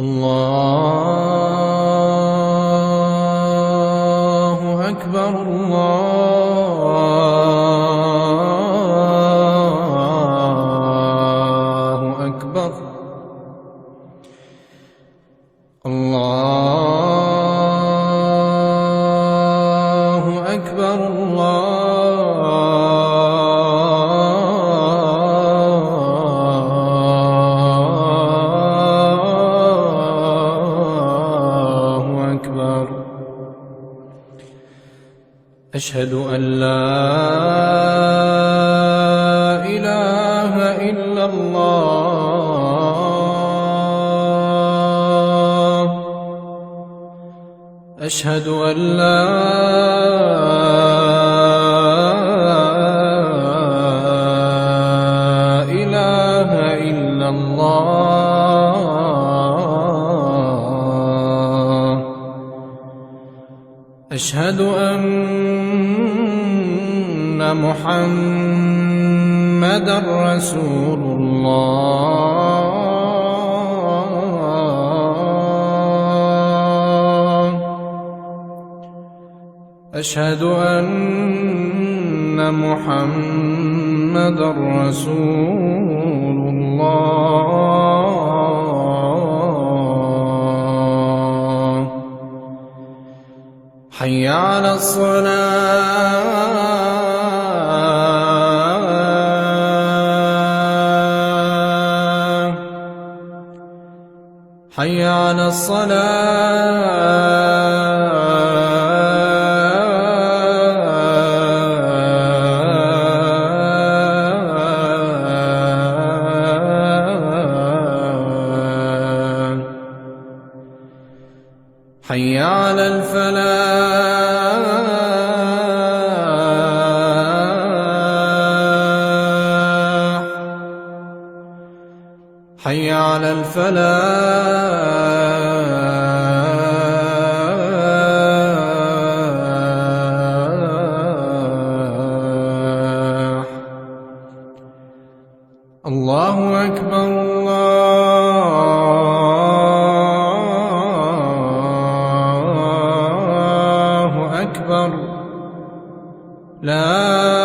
الله أكبر. الله أكبر. الله أكبر. الله أكبر. أشهد أن لا إله إلا الله. أشهد أن لا إله إلا الله. أشهد أن محمدًا رسول الله. أشهد أن محمدًا رسول الله. حي على الصلاة. حي على الصلاة. حي على الفلاح. حي على الفلاح. الله أكبر. الله أكبر. لا